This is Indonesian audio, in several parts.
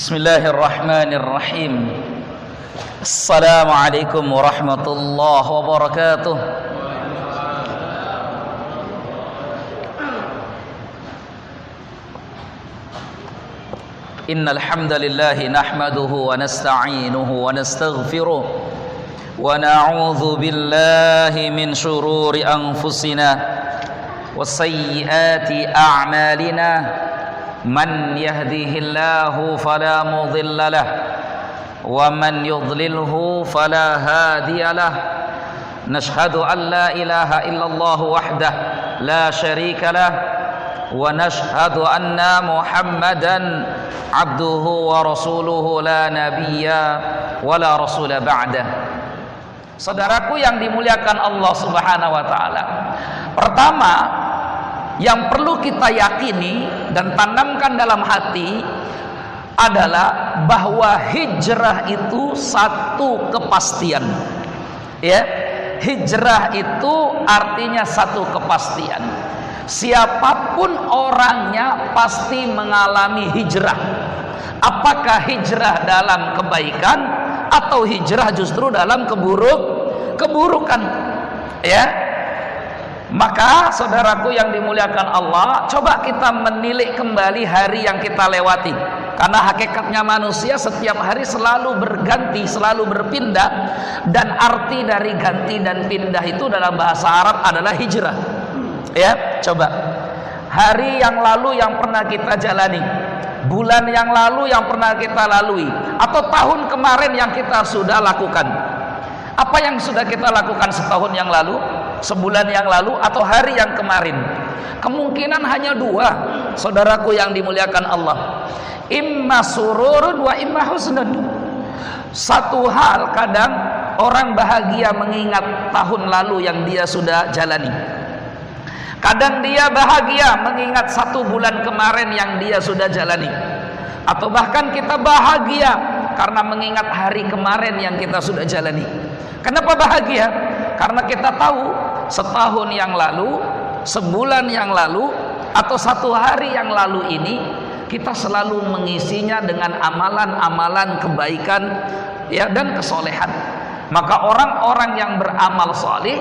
Bismillahirrahmanirrahim. Assalamualaikum warahmatullahi wabarakatuh. Innal hamdalillah nahmaduhu wa nasta'inuhu wa nastaghfiruh wa na'udzu billahi min shururi anfusina wa sayyiati a'malina. Man yahdihillahu fala mudilla lah wa man yudlilhu fala hadiya lah. Nashhadu an la ilaha illallah wahdah la syarika lah wa nashhadu anna Muhammadan abduhu wa rasuluhu la nabiyya wa la rasula ba'dah. Saudaraku yang dimuliakan Allah Subhanahu wa taala, pertama yang perlu kita yakini dan tanamkan dalam hati adalah bahwa hijrah itu satu kepastian. Ya, hijrah itu artinya satu kepastian. Siapapun orangnya pasti mengalami hijrah. Apakah hijrah dalam kebaikan atau hijrah justru dalam keburukan? Ya. Maka saudaraku yang dimuliakan Allah, coba kita menilik kembali hari yang kita lewati. Karena hakikatnya manusia setiap hari selalu berganti, selalu berpindah. Dan arti dari ganti dan pindah itu dalam bahasa Arab adalah hijrah. Ya, coba hari yang lalu yang pernah kita jalani, bulan yang lalu yang pernah kita lalui, atau tahun kemarin yang kita sudah lakukan. Apa yang sudah kita lakukan setahun yang lalu, sebulan yang lalu, atau hari yang kemarin? Kemungkinan hanya dua, saudaraku yang dimuliakan Allah. Imma sururun wa imma husnun. Satu hal, kadang orang bahagia mengingat tahun lalu yang dia sudah jalani. Kadang dia bahagia mengingat satu bulan kemarin yang dia sudah jalani. Atau bahkan kita bahagia karena mengingat hari kemarin yang kita sudah jalani. Kenapa bahagia? Karena kita tahu setahun yang lalu, sebulan yang lalu, atau satu hari yang lalu ini kita selalu mengisinya dengan amalan-amalan kebaikan, ya, dan kesolehan. Maka orang-orang yang beramal soleh,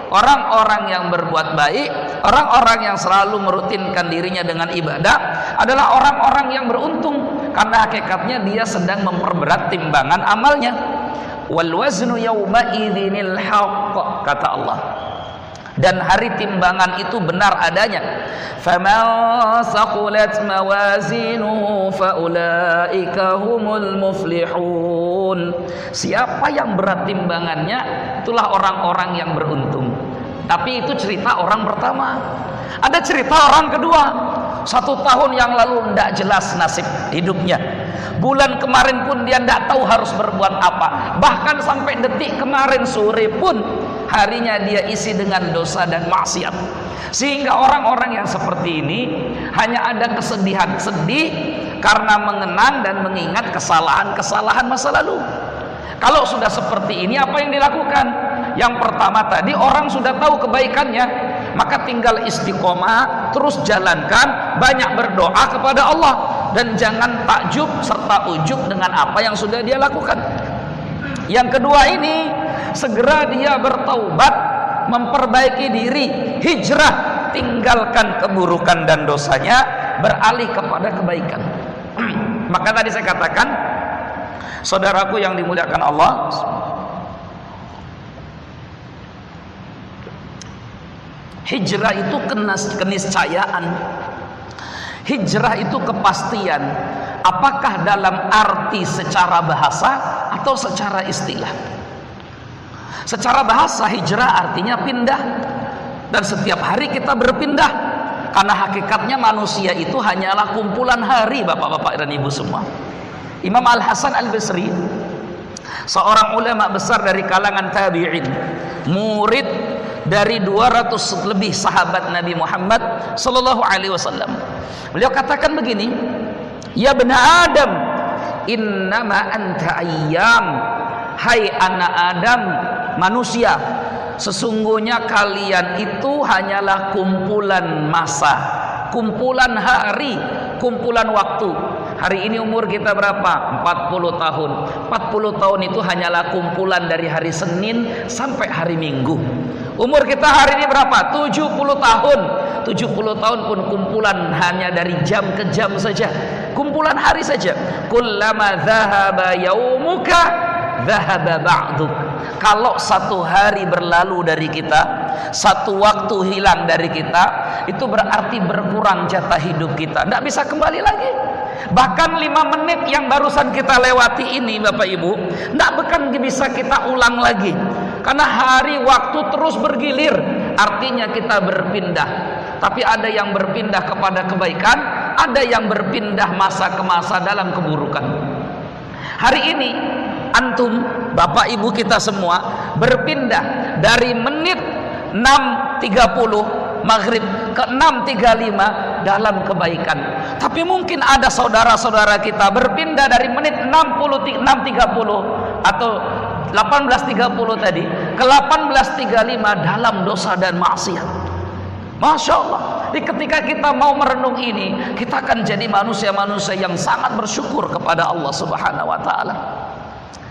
orang-orang yang berbuat baik, orang-orang yang selalu merutinkan dirinya dengan ibadah adalah orang-orang yang beruntung, karena hakikatnya dia sedang memperberat timbangan amalnya. Wal waznu yawma idzinil haqq, kata Allah. Dan hari timbangan itu benar adanya. Faman saqulat mawazinuhu faulaika humul muflihun. Siapa yang berat timbangannya, itulah orang-orang yang beruntung. Tapi itu cerita orang pertama. Ada cerita orang kedua. Satu tahun yang lalu tidak jelas nasib hidupnya. Bulan kemarin pun dia tidak tahu harus berbuat apa. Bahkan sampai detik kemarin sore pun harinya dia isi dengan dosa dan maksiat. Sehingga orang-orang yang seperti ini hanya ada kesedihan, sedih karena mengenang dan mengingat kesalahan-kesalahan masa lalu. Kalau sudah seperti ini, apa yang dilakukan? Yang pertama tadi, orang sudah tahu kebaikannya, maka tinggal istiqomah, terus jalankan, banyak berdoa kepada Allah, dan jangan takjub serta ujub dengan apa yang sudah dia lakukan. Yang kedua ini, segera dia bertaubat, memperbaiki diri, hijrah, tinggalkan keburukan dan dosanya, beralih kepada kebaikan. Maka tadi saya katakan, saudaraku yang dimuliakan Allah, hijrah itu keniscayaan. Hijrah itu kepastian. Apakah dalam arti secara bahasa atau secara istilah? Secara bahasa hijrah artinya pindah. Dan setiap hari kita berpindah. Karena hakikatnya manusia itu hanyalah kumpulan hari, bapak-bapak dan ibu semua. Imam Al-Hasan Al-Basri, seorang ulama besar dari kalangan tabi'in, murid dari 200 lebih sahabat Nabi Muhammad sallallahu alaihi wasallam. Beliau katakan begini, ya bena Adam, innama anta ayyam. Hai anak Adam, manusia, sesungguhnya kalian itu hanyalah kumpulan masa, kumpulan hari, kumpulan waktu. Hari ini umur kita berapa? 40 tahun. 40 tahun itu hanyalah kumpulan dari hari Senin sampai hari Minggu. Umur kita hari ini berapa? 70 tahun. 70 tahun pun kumpulan hanya dari jam ke jam saja. Kumpulan hari saja. Kullama dhahaba yaumuka dhahaba ba'duk. Kalau satu hari berlalu dari kita, satu waktu hilang dari kita, itu berarti berkurang jatah hidup kita. Tidak bisa kembali lagi. Bahkan 5 menit yang barusan kita lewati ini Bapak Ibu, tidak bahkan bisa kita ulang lagi. Karena hari waktu terus bergilir, artinya kita berpindah. Tapi ada yang berpindah kepada kebaikan, ada yang berpindah masa ke masa dalam keburukan. Hari ini antum, Bapak Ibu kita semua berpindah dari menit 6.30 maghrib ke 6.35 dalam kebaikan. Tapi mungkin ada saudara-saudara kita berpindah dari menit 6.30 atau 18.30 tadi ke 18.35 dalam dosa dan maksiat. Masya Allah. Jadi ketika kita mau merenung ini, kita akan jadi manusia-manusia yang sangat bersyukur kepada Allah Subhanahu wa taala.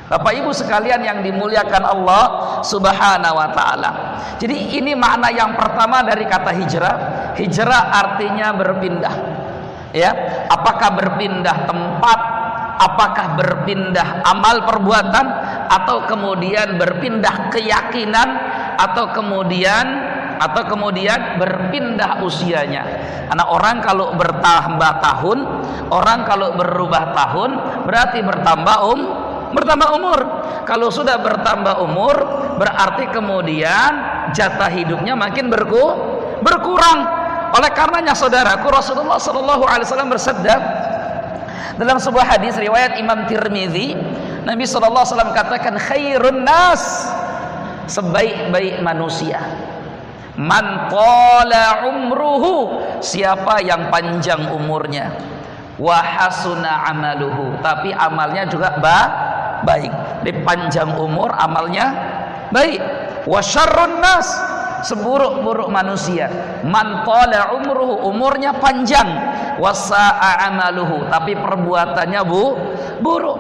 Bapak Ibu sekalian yang dimuliakan Allah Subhanahu wa taala. Jadi ini makna yang pertama dari kata hijrah. Hijrah artinya berpindah. Ya, apakah berpindah tempat, apakah berpindah amal perbuatan, atau kemudian berpindah keyakinan, atau kemudian berpindah usianya. Karena orang kalau bertambah tahun, orang kalau berubah tahun berarti bertambah umur. Kalau sudah bertambah umur berarti kemudian jatah hidupnya makin berkurang. Oleh karenanya saudaraku, Rasulullah SAW bersabda dalam sebuah hadis riwayat Imam Tirmidzi, Nabi SAW katakan, khairun nas, sebaik-baik manusia, man qala umruhu, siapa yang panjang umurnya, wa hasuna amaluhu, tapi amalnya juga baik. Di panjang umur amalnya baik. Wa syarrun nas, seburuk-buruk manusia, man qala umruhu, umurnya panjang, wa sa'a amaluhu, tapi perbuatannya buruk.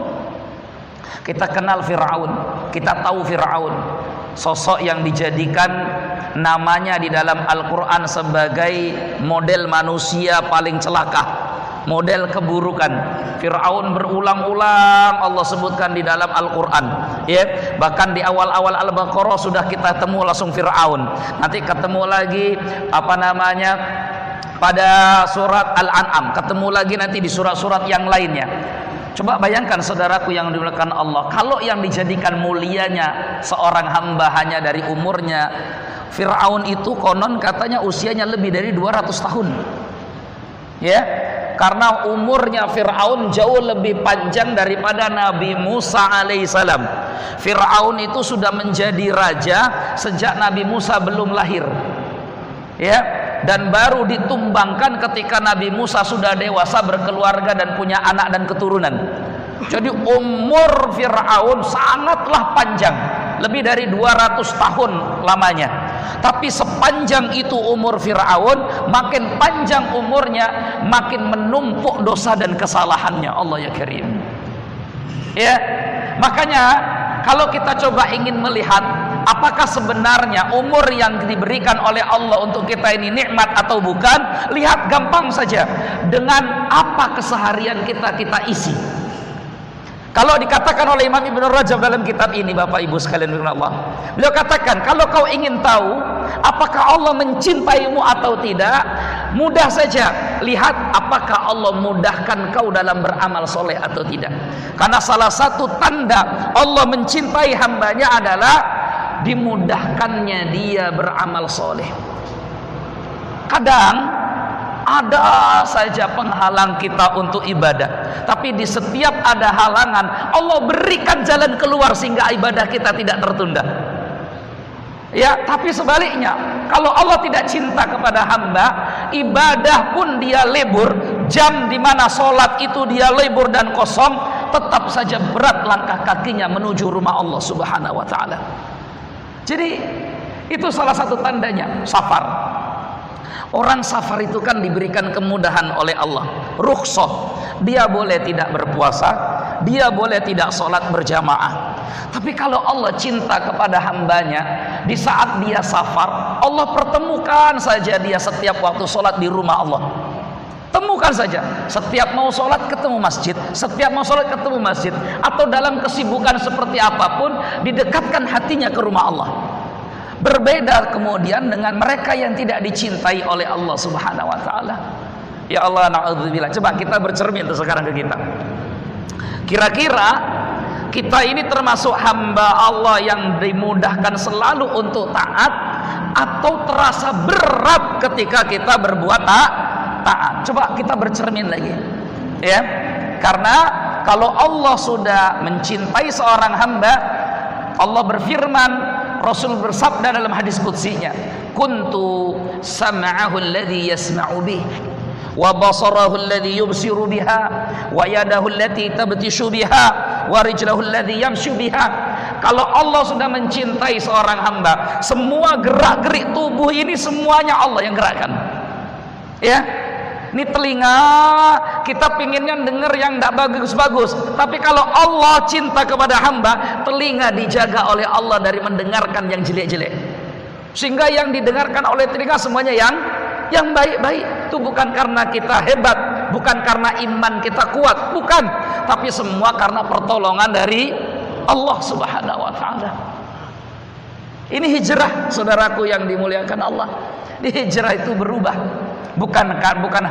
Kita kenal Fir'aun, kita tahu Fir'aun, sosok yang dijadikan namanya di dalam Al-Quran sebagai model manusia paling celaka, model keburukan. Fir'aun berulang-ulang Allah sebutkan di dalam Al-Quran, ya. Bahkan di awal-awal Al-Baqarah sudah kita temu langsung Fir'aun. Nanti ketemu lagi pada surat Al-An'am, ketemu lagi nanti di surat-surat yang lainnya. Coba bayangkan saudaraku yang dimuliakan Allah, kalau yang dijadikan mulianya seorang hamba hanya dari umurnya, Fir'aun itu konon katanya usianya lebih dari 200 tahun. Ya, karena umurnya Fir'aun jauh lebih panjang daripada Nabi Musa alaihissalam. Fir'aun itu sudah menjadi raja sejak Nabi Musa belum lahir. Ya, dan baru ditumbangkan ketika Nabi Musa sudah dewasa, berkeluarga dan punya anak dan keturunan. Jadi umur Fir'aun sangatlah panjang, lebih dari 200 tahun lamanya. Tapi sepanjang itu umur Fir'aun, makin panjang umurnya, makin menumpuk dosa dan kesalahannya. Allah ya Karim. Ya, makanya kalau kita coba ingin melihat apakah sebenarnya umur yang diberikan oleh Allah untuk kita ini nikmat atau bukan, lihat gampang saja dengan apa keseharian kita isi. Kalau dikatakan oleh Imam Ibn Rajab dalam kitab ini, Bapak Ibu sekalian Allah, beliau katakan, kalau kau ingin tahu apakah Allah mencintaimu atau tidak, mudah saja, lihat apakah Allah mudahkan kau dalam beramal soleh atau tidak. Karena salah satu tanda Allah mencintai hambanya adalah dimudahkannya dia beramal soleh. Kadang ada saja penghalang kita untuk ibadah, tapi di setiap ada halangan Allah berikan jalan keluar sehingga ibadah kita tidak tertunda. Ya, tapi sebaliknya, kalau Allah tidak cinta kepada hamba, ibadah pun dia lebur, jam di mana sholat itu dia lebur dan kosong, tetap saja berat langkah kakinya menuju rumah Allah Subhanahu wa taala. Jadi itu salah satu tandanya safar. Orang safar itu kan diberikan kemudahan oleh Allah, rukhsah. dia boleh tidak berpuasa, dia boleh tidak sholat berjamaah. Tapi kalau Allah cinta kepada hambanya, di saat dia safar, Allah pertemukan saja dia setiap waktu sholat di rumah Allah. Temukan saja, setiap mau sholat ketemu masjid, setiap mau sholat ketemu masjid, atau dalam kesibukan seperti apapun, didekatkan hatinya ke rumah Allah. Berbeda kemudian dengan mereka yang tidak dicintai oleh Allah Subhanahu wa taala. Ya Allah, na'udzubillah. Coba kita bercermin sekarang ke kita. Kira-kira kita ini termasuk hamba Allah yang dimudahkan selalu untuk taat, atau terasa berat ketika kita berbuat taat? Coba kita bercermin lagi. Ya. Karena kalau Allah sudah mencintai seorang hamba, Allah berfirman, Rasul bersabda dalam hadis qudsiynya, kuntu sam'ahu alladhi yasma'u bih, wa basarahu alladhi yubsiru biha, wa yadahu allati tabtishu biha, wa rijlahu alladhi yamshu biha. Kalau Allah sudah mencintai seorang hamba, semua gerak-gerik tubuh ini semuanya Allah yang gerakkan. Ya. Ini telinga, kita pinginnya dengar yang tidak bagus-bagus. Tapi kalau Allah cinta kepada hamba, telinga dijaga oleh Allah dari mendengarkan yang jelek-jelek. Sehingga yang didengarkan oleh telinga semuanya yang baik-baik. Itu bukan karena kita hebat, bukan karena iman kita kuat, bukan. Tapi semua karena pertolongan dari Allah Subhanahu wa taala. Ini hijrah, saudaraku yang dimuliakan Allah. Di hijrah itu berubah. Bukan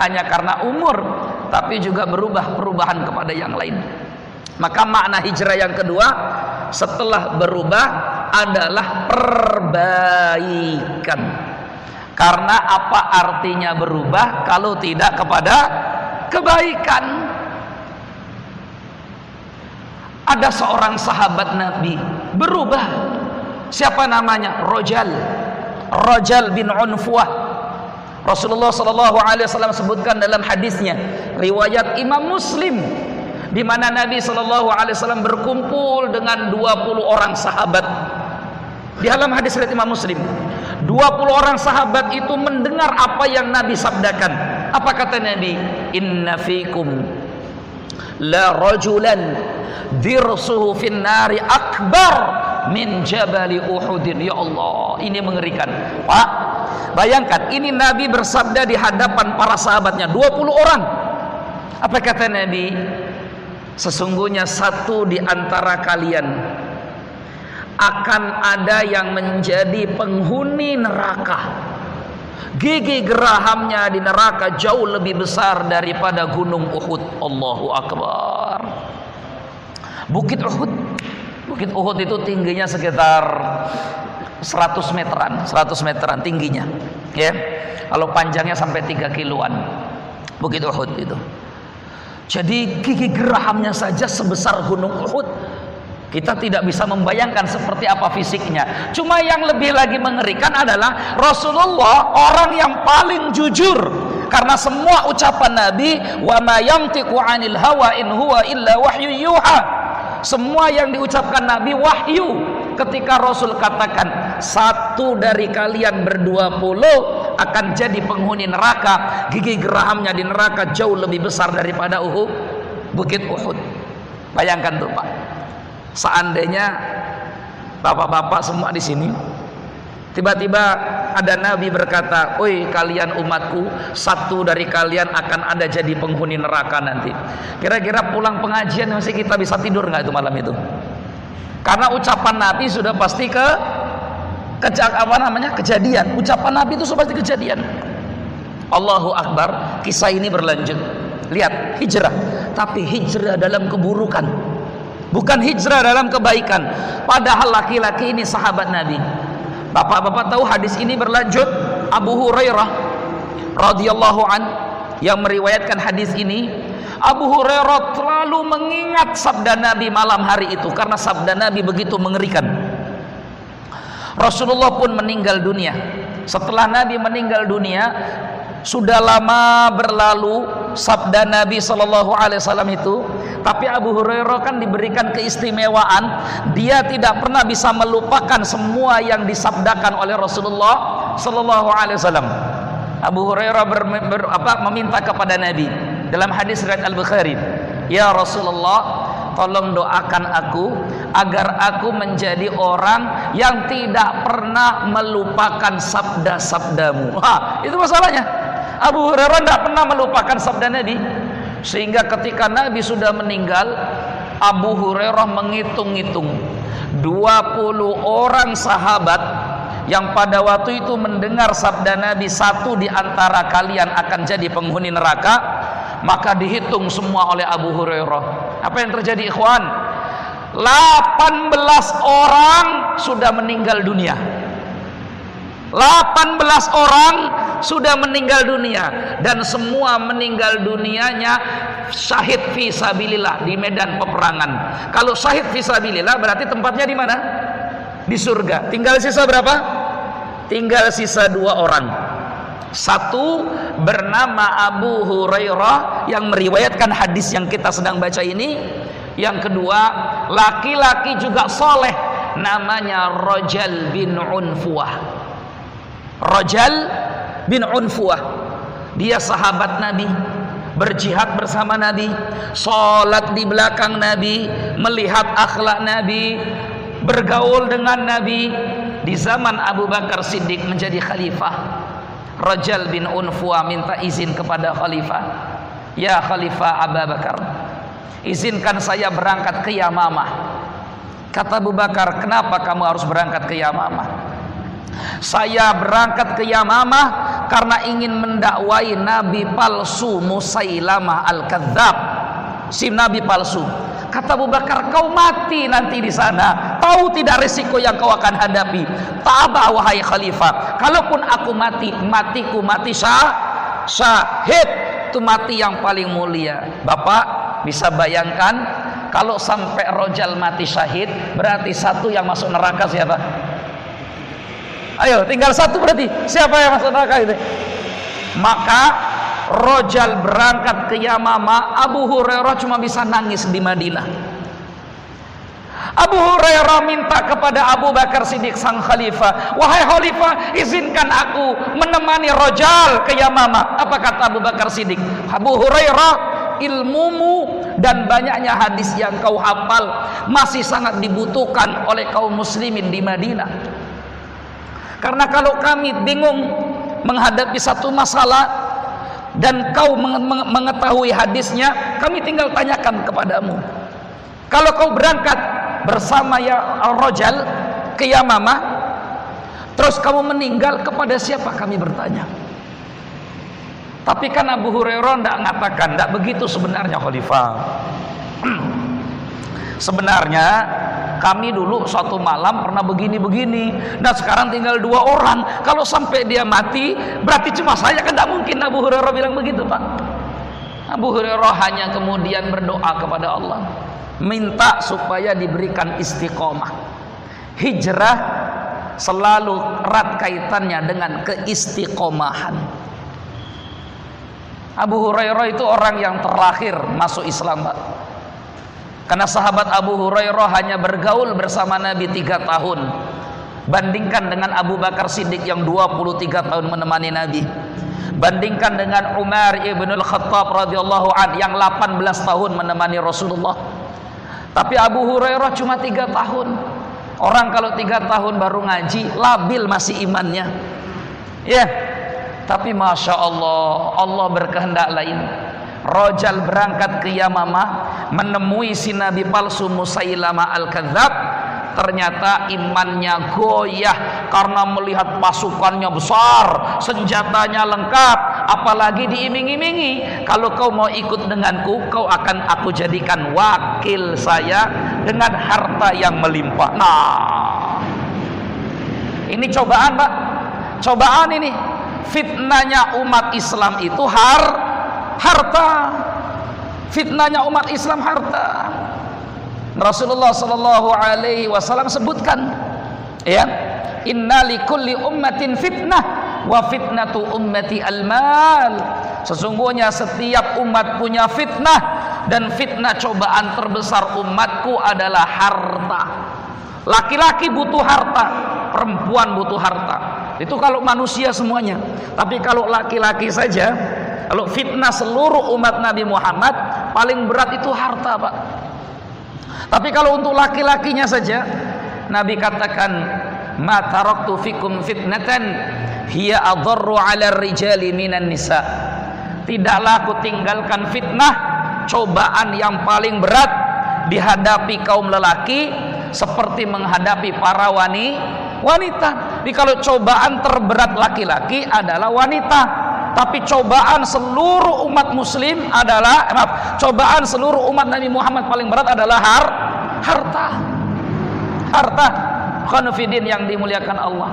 hanya karena umur, tapi juga berubah perubahan kepada yang lain. Maka makna hijrah yang kedua setelah berubah adalah perbaikan. Karena apa artinya berubah kalau tidak kepada kebaikan? Ada seorang sahabat Nabi berubah. Siapa namanya? Rajal bin Unfuah. Rasulullah SAW sebutkan dalam hadisnya, riwayat Imam Muslim, di mana Nabi SAW berkumpul dengan 20 orang sahabat. Di dalam hadis riwayat Imam Muslim, 20 orang sahabat itu mendengar apa yang Nabi sabdakan. Apa kata Nabi? Inna fikum la rajulan dirsuhu fin nari akbar min jabali Uhudin. Ya Allah, ini mengerikan. Pak, bayangkan, ini Nabi bersabda di hadapan para sahabatnya, 20 orang. Apa kata Nabi? Sesungguhnya satu di antara kalian akan ada yang menjadi penghuni neraka. Gigi gerahamnya di neraka jauh lebih besar daripada gunung Uhud. Allahu Akbar. Bukit Uhud itu tingginya sekitar 100 meteran tingginya, ya. Kalau panjangnya sampai 3 kiloan, Bukit Uhud itu. Jadi gigi gerahamnya saja sebesar gunung Uhud. Kita tidak bisa membayangkan seperti apa fisiknya. Cuma yang lebih lagi mengerikan adalah Rasulullah orang yang paling jujur, karena semua ucapan Nabi, wa ma yantiqu 'anil hawa in huwa illa wahyu yuha. Semua yang diucapkan Nabi wahyu. Ketika Rasul katakan satu dari kalian ber-20 akan jadi penghuni neraka, gigi gerahamnya di neraka jauh lebih besar daripada Bukit Uhud. Bayangkan tuh Pak, seandainya bapak-bapak semua di sini, tiba-tiba ada Nabi berkata, "Oi kalian umatku, satu dari kalian akan ada jadi penghuni neraka nanti." Kira-kira pulang pengajian masih kita bisa tidur nggak itu malam itu? Karena ucapan Nabi sudah pasti kejadian. Ucapan Nabi itu sudah pasti kejadian. Allahu Akbar. Kisah ini berlanjut. Lihat, hijrah, tapi hijrah dalam keburukan, bukan hijrah dalam kebaikan. Padahal laki-laki ini sahabat Nabi. Bapak-bapak tahu hadis ini berlanjut. Abu Hurairah radhiyallahu an yang meriwayatkan hadis ini. Abu Hurairah terlalu mengingat sabda Nabi malam hari itu, karena sabda Nabi begitu mengerikan. Rasulullah pun meninggal dunia. Setelah Nabi meninggal dunia, sudah lama berlalu sabda Nabi SAW itu, tapi Abu Hurairah kan diberikan keistimewaan, dia tidak pernah bisa melupakan semua yang disabdakan oleh Rasulullah SAW. Abu Hurairah meminta kepada Nabi, dalam hadis riwayat Al-Bukhari, "Ya Rasulullah, tolong doakan aku agar aku menjadi orang yang tidak pernah melupakan sabda-sabdamu." Itu masalahnya. Abu Hurairah tidak pernah melupakan sabda Nabi, sehingga ketika Nabi sudah meninggal, Abu Hurairah menghitung-hitung 20 orang sahabat yang pada waktu itu mendengar sabda Nabi, "Satu di antara kalian akan jadi penghuni neraka." Maka dihitung semua oleh Abu Hurairah. Apa yang terjadi, ikhwan? 18 orang sudah meninggal dunia. 18 orang sudah meninggal dunia, dan semua meninggal dunianya syahid fi sabilillah, di medan peperangan. Kalau syahid fi sabilillah berarti tempatnya di mana? Di surga. Tinggal sisa berapa? Tinggal sisa 2 orang. Satu bernama Abu Hurairah yang meriwayatkan hadis yang kita sedang baca ini. Yang kedua, laki-laki juga soleh, namanya Rajal bin Unfuah. Rajal bin Unfuah, dia sahabat Nabi, berjihad bersama Nabi, sholat di belakang Nabi, melihat akhlak Nabi, bergaul dengan Nabi di zaman Abu Bakar Siddiq menjadi khalifah. Rajal bin Unfuah minta izin kepada khalifah, "Ya Khalifah Abu Bakar, izinkan saya berangkat ke Yamamah." Kata Abu Bakar, "Kenapa kamu harus berangkat ke Yamamah?" "Saya berangkat ke Yamamah karena ingin mendakwai nabi palsu Musailamah al-Kadzab." Si nabi palsu. Kata Abu Bakar, "Kau mati nanti di sana. Tahu tidak risiko yang kau akan hadapi?" "Tabah wahai khalifah. Kalaupun aku mati, matiku mati syahid. Itu mati yang paling mulia." Bapak bisa bayangkan kalau sampai Rajal mati syahid, berarti satu yang masuk neraka siapa? Ayo, tinggal satu berarti. Siapa yang masuk neraka itu? Maka Rajal berangkat ke Yamamah. Abu Hurairah cuma bisa nangis di Madinah. Abu Hurairah minta kepada Abu Bakar Siddiq sang khalifah, "Wahai khalifah, izinkan aku menemani Rajal ke Yamamah." Apa kata Abu Bakar Siddiq? "Abu Hurairah, ilmumu dan banyaknya hadis yang kau hafal masih sangat dibutuhkan oleh kaum muslimin di Madinah. Karena kalau kami bingung menghadapi satu masalah dan kau mengetahui hadisnya, kami tinggal tanyakan kepadamu. Kalau kau berangkat bersama ya Rajal ke Yamamah, terus kamu meninggal, kepada siapa kami bertanya?" Tapi kan Abu Hurairah tidak mengatakan, "Tidak begitu sebenarnya khalifah. Sebenarnya kami dulu suatu malam pernah begini-begini, dan sekarang tinggal 2 orang. Kalau sampai dia mati, berarti cuma saya." Kan tidak mungkin Abu Hurairah bilang begitu, Pak. Abu Hurairah hanya kemudian berdoa kepada Allah, minta supaya diberikan istiqomah. Hijrah selalu erat kaitannya dengan keistiqomahan. Abu Hurairah itu orang yang terakhir masuk Islam, Pak. Karena sahabat Abu Hurairah hanya bergaul bersama Nabi 3 tahun. Bandingkan dengan Abu Bakar Siddiq yang 23 tahun menemani Nabi. Bandingkan dengan Umar ibn al-Khattab radhiyallahu an yang 18 tahun menemani Rasulullah. Tapi Abu Hurairah cuma 3 tahun. Orang kalau 3 tahun baru ngaji, labil masih imannya. Ya, tapi Masya Allah, Allah berkehendak lain. Rajal berangkat ke Yamamah, menemui si nabi palsu Musailamah al-Kadzab. Ternyata imannya goyah karena melihat pasukannya besar, senjatanya lengkap, apalagi diiming-imingi, "Kalau kau mau ikut denganku, kau akan aku jadikan wakil saya dengan harta yang melimpah." Nah, ini cobaan, Pak. Cobaan ini. Fitnahnya umat Islam itu harta. Fitnahnya umat Islam harta. Rasulullah sallallahu alaihi wasallam sebutkan, ya, "Inna likulli ummatin fitnah wa fitnatu ummati al-mal." Sesungguhnya setiap umat punya fitnah, dan fitnah cobaan terbesar umatku adalah harta. Laki-laki butuh harta, perempuan butuh harta. Itu kalau manusia semuanya. Tapi kalau laki-laki saja, Kalau fitnah seluruh umat Nabi Muhammad, paling berat itu harta, Pak. Tapi kalau untuk laki-lakinya saja, Nabi katakan, ma taraktu fikum fitnatan hiya adharru 'ala rijali minan nisa. Tidaklah aku tinggalkan fitnah, cobaan yang paling berat dihadapi kaum lelaki seperti menghadapi para wanita. Jadi kalau cobaan terberat laki-laki adalah wanita, tapi cobaan seluruh umat muslim adalah cobaan seluruh umat Nabi Muhammad paling berat adalah harta. Khonofidin yang dimuliakan Allah.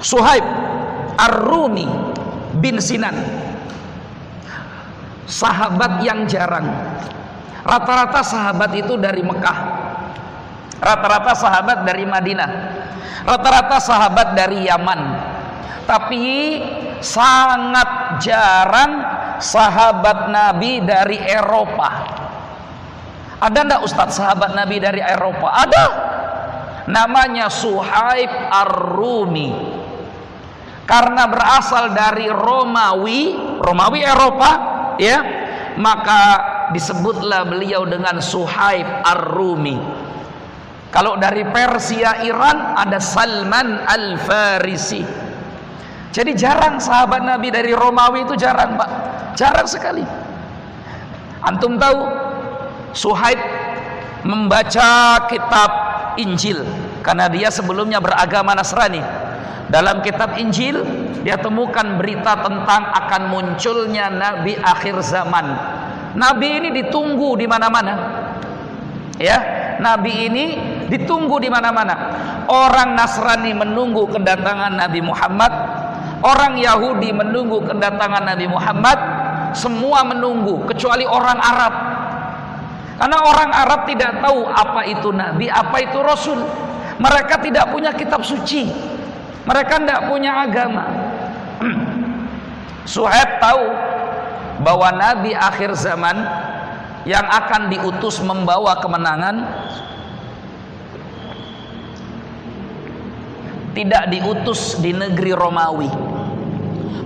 Suhaib Ar-Rumi bin Sinan, sahabat yang jarang. Rata-rata sahabat itu dari Mekah, rata-rata sahabat dari Madinah, rata-rata sahabat dari Yaman. Tapi sangat jarang sahabat Nabi dari Eropa. Ada enggak Ustadz sahabat Nabi dari Eropa? Ada. Namanya Suhaib Ar-Rumi. Karena berasal dari Romawi Eropa, ya, maka disebutlah beliau dengan Suhaib Ar-Rumi. Kalau dari Persia, Iran, ada Salman Al-Farisi. Jadi jarang sahabat Nabi dari Romawi itu jarang, Pak. Jarang sekali. Antum tahu Suhaib membaca kitab Injil karena dia sebelumnya beragama Nasrani. Dalam kitab Injil dia temukan berita tentang akan munculnya Nabi akhir zaman. Nabi ini ditunggu di mana-mana. Ya, Nabi ini ditunggu di mana-mana. Orang Nasrani menunggu kedatangan Nabi Muhammad, orang Yahudi menunggu kedatangan Nabi Muhammad, semua menunggu kecuali orang Arab. Karena orang Arab tidak tahu apa itu Nabi, apa itu Rasul. Mereka tidak punya kitab suci, mereka tidak punya agama. Suhaib tahu bahwa Nabi akhir zaman yang akan diutus membawa kemenangan tidak diutus di negeri Romawi,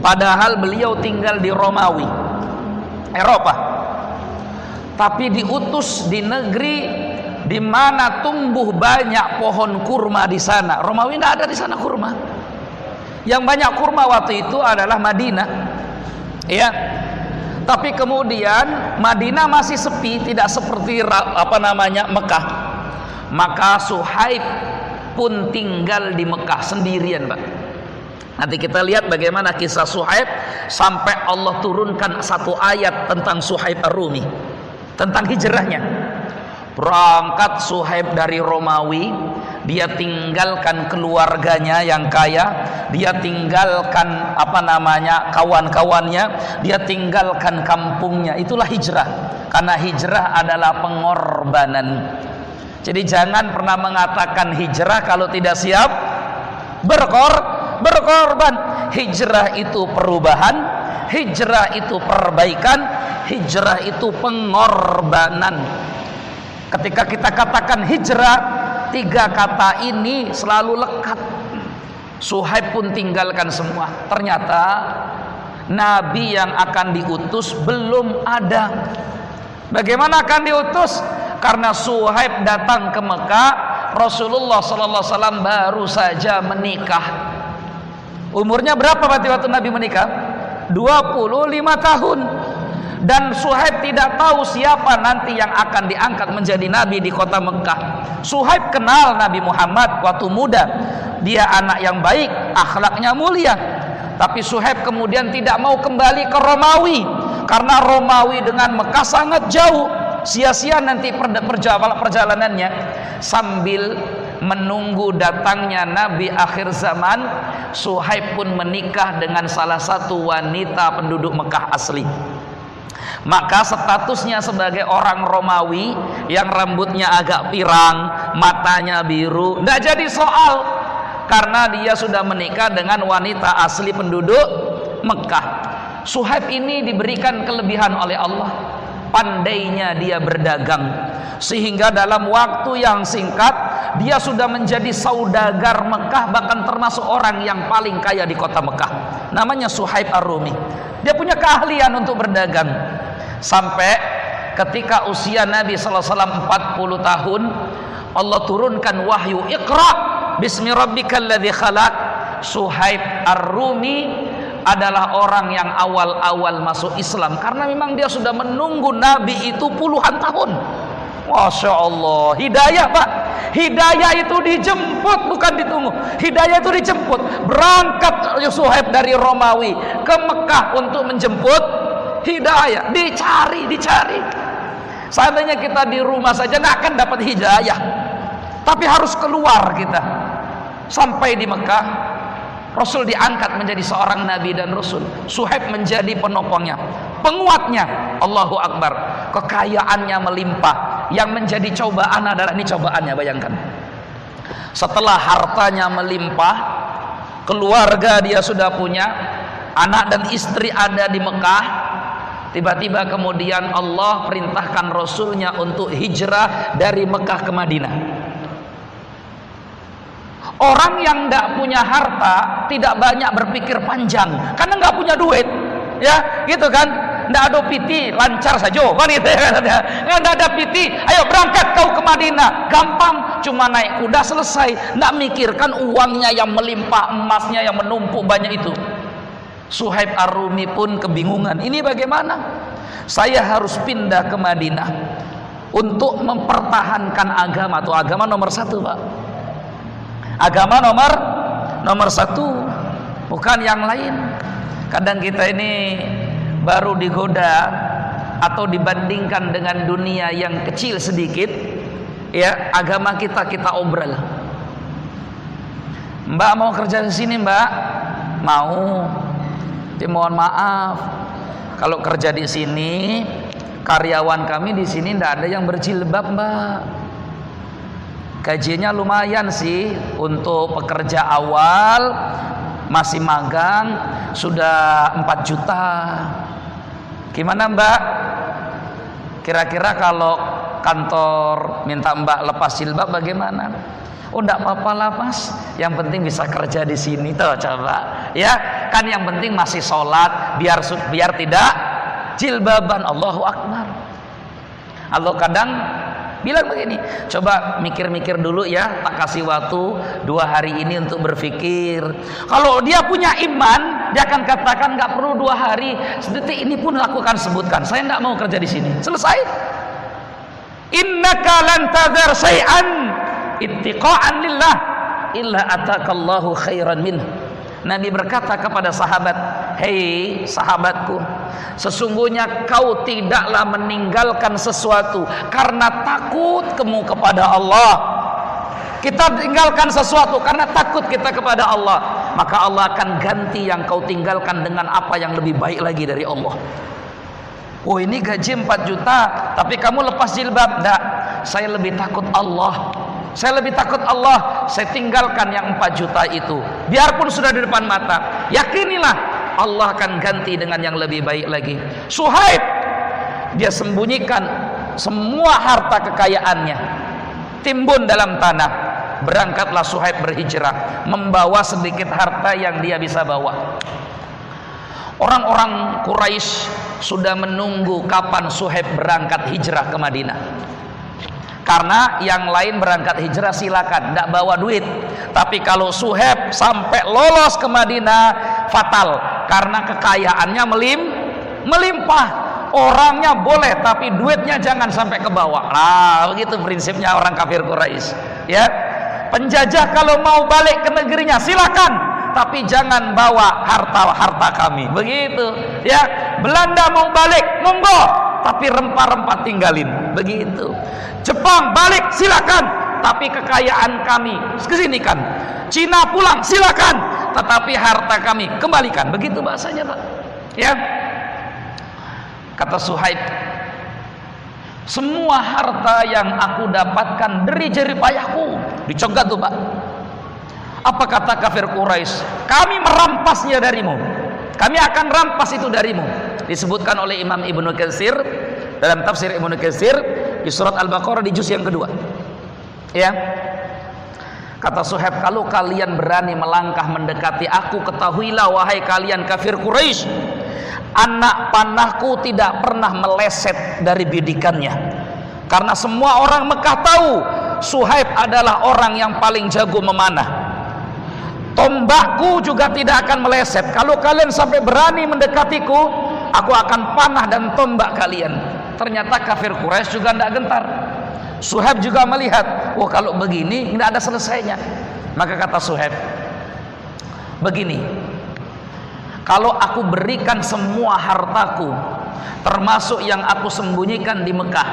padahal beliau tinggal di Romawi, Eropa, tapi diutus di negeri di mana tumbuh banyak pohon kurma di sana. Romawi tidak ada di sana kurma. Yang banyak kurma waktu itu adalah Madinah, ya. Tapi kemudian Madinah masih sepi, tidak seperti Mekah. Maka Suhaib pun tinggal di Mekah sendirian, Pak. Nanti kita lihat bagaimana kisah Suhaib sampai Allah turunkan satu ayat tentang Suhaib Ar-Rumi, tentang hijrahnya. Berangkat Suhaib dari Romawi, dia tinggalkan keluarganya yang kaya, dia tinggalkan kawan-kawannya, dia tinggalkan kampungnya. Itulah hijrah. Karena hijrah adalah pengorbanan. Jadi jangan pernah mengatakan hijrah kalau tidak siap berkorban. Hijrah itu perubahan, hijrah itu perbaikan, hijrah itu pengorbanan. Ketika kita katakan hijrah, tiga kata ini selalu lekat. Suhaib pun tinggalkan semua. Ternyata Nabi yang akan diutus belum ada. Bagaimana akan diutus? Karena Suhaib datang ke Mekah, Rasulullah SAW baru saja menikah. Umurnya berapa waktu Nabi menikah? 25 tahun. Dan Suhaib tidak tahu siapa nanti yang akan diangkat menjadi Nabi di kota Mekah. Suhaib kenal Nabi Muhammad waktu muda. Dia anak yang baik, akhlaknya mulia. Tapi Suhaib kemudian tidak mau kembali ke Romawi, karena Romawi dengan Mekah sangat jauh. Sia-sia nanti perjalanannya. Sambil menunggu datangnya Nabi akhir zaman, Suhaib pun menikah dengan salah satu wanita penduduk Mekah asli. Maka statusnya sebagai orang Romawi yang rambutnya agak pirang, matanya biru, tidak jadi soal, karena dia sudah menikah dengan wanita asli penduduk Mekah. Suhaib ini diberikan kelebihan oleh Allah. pandainya dia berdagang, sehingga dalam waktu yang singkat dia sudah menjadi saudagar Mekah, bahkan termasuk orang yang paling kaya di kota Mekah. Namanya Suhaib Ar-Rumi. Dia punya keahlian untuk berdagang. Sampai ketika usia Nabi sallallahu alaihi wasallam 40 tahun, Allah turunkan wahyu, Iqra bismi rabbikal ladzi khalaq. Suhaib Ar-Rumi adalah orang yang awal-awal masuk Islam, karena memang dia sudah menunggu Nabi itu puluhan tahun. Masya Allah, hidayah Pak. Hidayah itu dijemput, bukan ditunggu. Hidayah itu dijemput. Berangkat Suhaib dari Romawi ke Mekah untuk menjemput hidayah. Dicari. Seandainya kita di rumah saja nggak akan dapat hidayah, tapi harus keluar kita. Sampai di Mekah, Rasul diangkat menjadi seorang nabi dan rasul. Suhaib menjadi penopangnya, penguatnya. Allahu Akbar. Kekayaannya melimpah. Yang menjadi cobaan adalah, ini cobaannya, bayangkan. Setelah hartanya melimpah, keluarga dia sudah punya, anak dan istri ada di Mekah. Tiba-tiba kemudian Allah perintahkan Rasulnya untuk hijrah dari Mekah ke Madinah. Orang yang tidak punya harta tidak banyak berpikir panjang, karena nggak punya duit, ya gitu kan. Nggak ada piti, lancar saja, kan gitu ya. Nggak ada piti, ayo berangkat kau ke Madinah, gampang, cuma naik kuda selesai. Nggak mikirkan uangnya yang melimpah, emasnya yang menumpuk banyak itu. Suhaib Ar-Rumi pun kebingungan, ini bagaimana? Saya harus pindah ke Madinah untuk mempertahankan agama. Tuh agama nomor satu, Pak. Agama nomor satu, bukan yang lain. Kadang kita ini baru digoda atau dibandingkan dengan dunia yang kecil sedikit, ya agama kita obral. Mbak mau kerja di sini, Mbak? Mau. Mohon maaf, kalau kerja di sini, karyawan kami di sini tidak ada yang berjilbab, Mbak. Gajinya lumayan sih untuk pekerja awal, masih magang, sudah 4 juta. Gimana Mbak? Kira-kira kalau kantor minta Mbak lepas jilbab bagaimana? Oh enggak apa-apa lah Mas, yang penting bisa kerja di sini. Tuh coba, ya kan yang penting masih sholat, biar tidak jilbaban. Allahu Akbar. Allah kadang bilang begini, coba mikir-mikir dulu ya, tak kasih waktu 2 hari ini untuk berpikir. Kalau dia punya iman, dia akan katakan nggak perlu 2 hari, sedetik ini pun aku akan sebutkan, saya nggak mau kerja di sini. Selesai. Innaka lan tadhar syai'an ittiqa'an lillah illa atakallahu khairan min. Nabi berkata kepada sahabat, hei sahabatku, sesungguhnya kau tidaklah meninggalkan sesuatu karena takut kamu kepada Allah. Kita tinggalkan sesuatu karena takut kita kepada Allah, maka Allah akan ganti yang kau tinggalkan dengan apa yang lebih baik lagi dari Allah. Oh ini gaji 4 juta, tapi kamu lepas jilbab. Enggak, saya lebih takut Allah. Saya lebih takut Allah, saya tinggalkan yang 4 juta itu. Biarpun sudah di depan mata, yakinilah Allah akan ganti dengan yang lebih baik lagi. Suhaib, dia sembunyikan semua harta kekayaannya, timbun dalam tanah. Berangkatlah Suhaib berhijrah, membawa sedikit harta yang dia bisa bawa. Orang-orang Quraisy sudah menunggu kapan Suhaib berangkat hijrah ke Madinah. Karena yang lain berangkat hijrah silakan, tidak bawa duit. Tapi kalau Suhaib sampai lolos ke Madinah, fatal. Karena kekayaannya melimpah. Orangnya boleh, tapi duitnya jangan sampai ke bawah. Nah, begitu prinsipnya orang kafir Quraisy. Ya, penjajah kalau mau balik ke negerinya silakan, tapi jangan bawa harta kami. Begitu. Ya, Belanda mau balik, monggo, tapi rempah-rempah tinggalin. Begitu. Jepang balik silakan, tapi kekayaan kami kesinikan. Cina pulang silakan, tetapi harta kami kembalikan. Begitu bahasanya Pak. Ya. Kata Suhaib, semua harta yang aku dapatkan dari jerih payahku. Dicegat tuh Pak. Apa kata kafir Quraisy? Kami merampasnya darimu. Kami akan rampas itu darimu. Disebutkan oleh Imam Ibnu Katsir, dalam tafsir Ibnu Katsir di surat Al-Baqarah di juz yang kedua. Ya. Kata Suhaib, kalau kalian berani melangkah mendekati aku, ketahuilah wahai kalian kafir Quraisy, anak panahku tidak pernah meleset dari bidikannya. Karena semua orang Mekah tahu Suhaib adalah orang yang paling jago memanah. Tombakku juga tidak akan meleset. Kalau kalian sampai berani mendekatiku, aku akan panah dan tombak kalian. Ternyata kafir Quraisy juga tidak gentar. Suhaib juga melihat, wah kalau begini tidak ada selesainya. Maka kata Suhaib, begini, kalau aku berikan semua hartaku, termasuk yang aku sembunyikan di Mekah,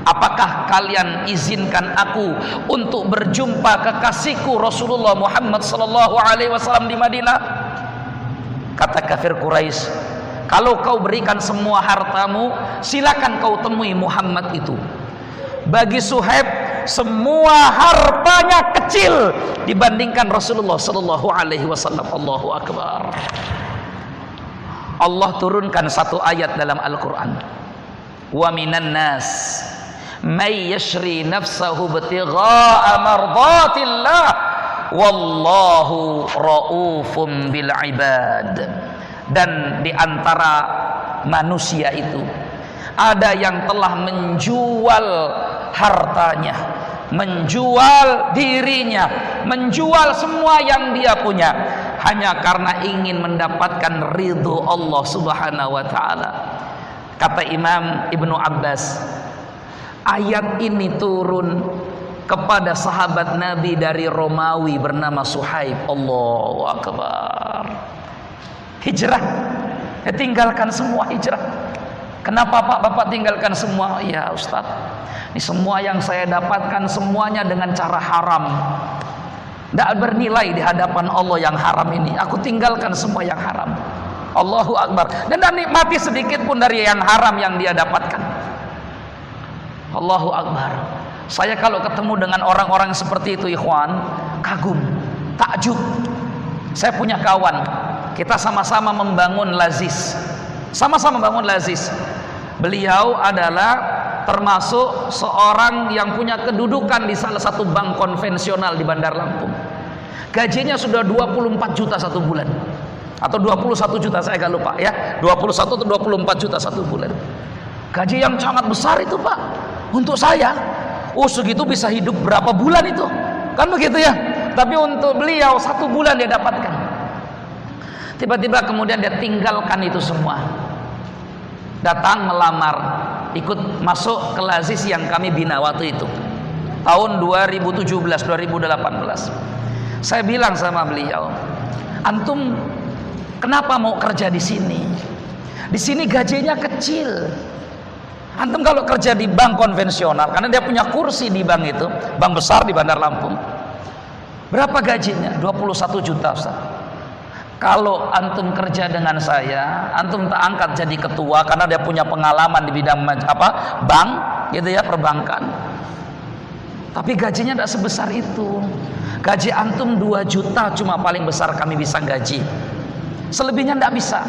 apakah kalian izinkan aku untuk berjumpa kekasihku Rasulullah Muhammad sallallahu alaihi wasallam di Madinah? Kata kafir Quraisy, kalau kau berikan semua hartamu, silakan kau temui Muhammad itu. Bagi Suhaib semua hartanya kecil dibandingkan Rasulullah sallallahu alaihi wasallam. Allahu akbar. Allah turunkan satu ayat dalam Al-Qur'an. Wa minan nas may yashri nafsahu ibtigha'a mardatillah wallahu raufum bil ibad. Dan di antara manusia itu ada yang telah menjual hartanya, menjual dirinya, menjual semua yang dia punya hanya karena ingin mendapatkan ridho Allah Subhanahu wa taala. Kata Imam Ibnu Abbas, ayat ini turun kepada sahabat Nabi dari Romawi bernama Suhaib. Allahu akbar. Hijrah, tinggalkan semua, hijrah. Kenapa Pak Bapak tinggalkan semua? Ya Ustaz, ini semua yang saya dapatkan semuanya dengan cara haram, tidak bernilai di hadapan Allah yang haram ini. Aku tinggalkan semua yang haram. Allahu akbar. Dan tidak nikmati sedikit pun dari yang haram yang dia dapatkan. Allahu akbar. Saya kalau ketemu dengan orang-orang seperti itu, ikhwan, kagum, takjub. Saya punya kawan, kita sama-sama membangun Lazis. Sama-sama membangun Lazis. Beliau adalah termasuk seorang yang punya kedudukan di salah satu bank konvensional di Bandar Lampung. Gajinya sudah 24 juta satu bulan, atau 21 juta, saya agak lupa ya, 21 atau 24 juta satu bulan. Gaji yang sangat besar itu Pak. Untuk saya, oh segitu bisa hidup berapa bulan itu, kan begitu ya. Tapi untuk beliau satu bulan dia dapatkan. Tiba-tiba kemudian dia tinggalkan itu semua, datang melamar, ikut masuk ke Lazis yang kami bina waktu itu, tahun 2017-2018. Saya bilang sama beliau, antum kenapa mau kerja di sini? Di sini gajinya kecil. Antum kalau kerja di bank konvensional, karena dia punya kursi di bank itu, bank besar di Bandar Lampung, berapa gajinya? 21 juta Ustaz. Kalau antum kerja dengan saya, antum tak angkat jadi ketua karena dia punya pengalaman di bidang bank, gitu ya, perbankan. Tapi gajinya tidak sebesar itu. Gaji antum 2 juta cuma paling besar kami bisa gaji. Selebihnya tidak bisa.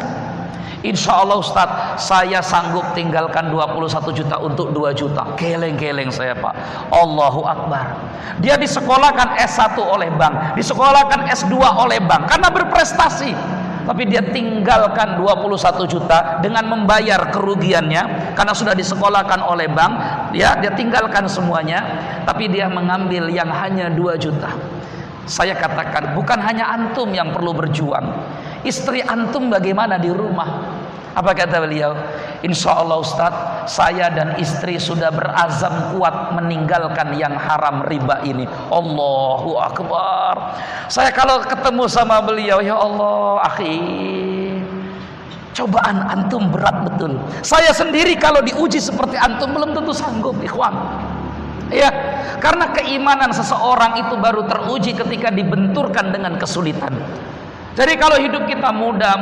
Insya Allah Ustaz, saya sanggup tinggalkan 21 juta untuk 2 juta. Keleng-keleng saya Pak. Allahu Akbar. Dia disekolahkan S1 oleh bank, disekolahkan S2 oleh bank karena berprestasi. Tapi dia tinggalkan 21 juta dengan membayar kerugiannya karena sudah disekolahkan oleh bank. Dia tinggalkan semuanya, tapi dia mengambil yang hanya 2 juta. Saya katakan, bukan hanya antum yang perlu berjuang, istri antum bagaimana di rumah? Apa kata beliau? Insya Allah Ustaz, saya dan istri sudah berazam kuat meninggalkan yang haram riba ini. Allahu Akbar. Saya kalau ketemu sama beliau, ya Allah, akhi, cobaan antum berat betul. Saya sendiri kalau diuji seperti antum belum tentu sanggup, ikhwan. Ya, karena keimanan seseorang itu baru teruji ketika dibenturkan dengan kesulitan. Jadi kalau hidup kita muda,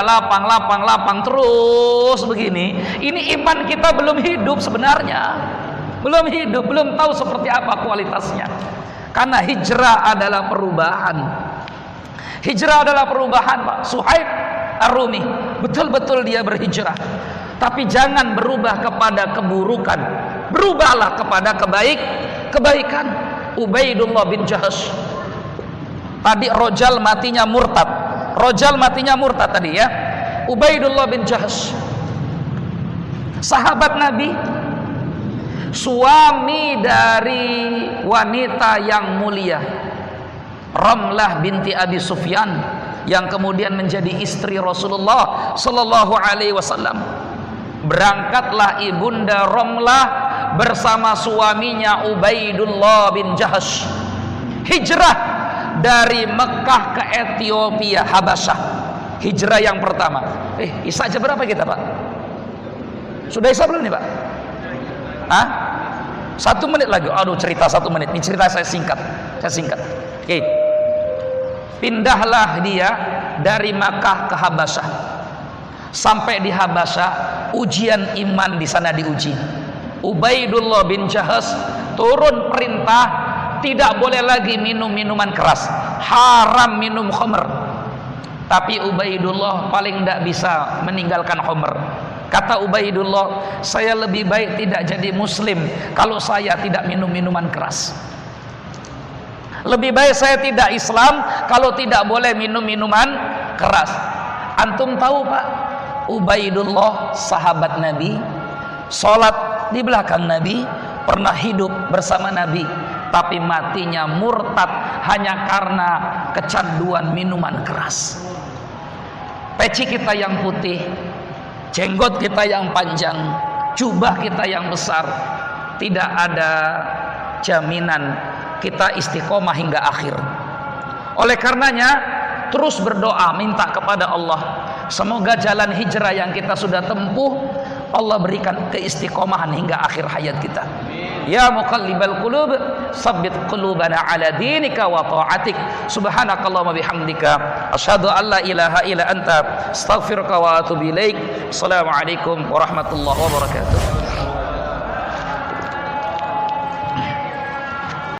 lapang terus begini, ini iman kita belum hidup sebenarnya. Belum hidup, belum tahu seperti apa kualitasnya. Karena hijrah adalah perubahan. Hijrah adalah perubahan Pak. Suhaib Ar-Rumi, betul-betul dia berhijrah. Tapi jangan berubah kepada keburukan, berubahlah kepada kebaikan. Ubaidullah bin Jahash tadi rojal matinya murtad, tadi ya. Ubaidullah bin Jahash, sahabat Nabi, suami dari wanita yang mulia, Ramlah binti Abi Sufyan, yang kemudian menjadi istri Rasulullah sallallahu alaihi wasallam. Berangkatlah ibunda Ramlah bersama suaminya Ubaidullah bin Jahash hijrah dari Mekah ke Ethiopia, Habasyah. Hijrah yang pertama. Isya aja berapa kita, Pak? Sudah Isya belum nih, Pak? 1 menit lagi. Aduh, cerita 1 menit. Ini cerita saya singkat. Oke. Pindahlah dia dari Makkah ke Habasyah. Sampai di Habasyah, ujian iman di sana diuji. Ubaidullah bin Jahash turun perintah tidak boleh lagi minum minuman keras, haram minum khamr. Tapi Ubaidullah paling tidak bisa meninggalkan khamr. Kata Ubaidullah, saya lebih baik tidak jadi muslim kalau saya tidak minum minuman keras. Lebih baik saya tidak Islam kalau tidak boleh minum minuman keras. Antum tahu, Pak, Ubaidullah sahabat Nabi, sholat di belakang Nabi, pernah hidup bersama Nabi, tapi matinya murtad hanya karena kecanduan minuman keras. Peci kita yang putih, jenggot kita yang panjang, jubah kita yang besar, tidak ada jaminan kita istiqomah hingga akhir. Oleh karenanya, terus berdoa, minta kepada Allah, semoga jalan hijrah yang kita sudah tempuh, Allah berikan keistiqomahan hingga akhir hayat kita. Ya muqallibal qulub, sabbit qulubana ala dinika wa ta'atik. Subhanakallahumma bihamdika, asyhadu an la ilaha illa anta, astaghfiruka wa atubu ilaik. Assalamualaikum warahmatullahi wabarakatuh.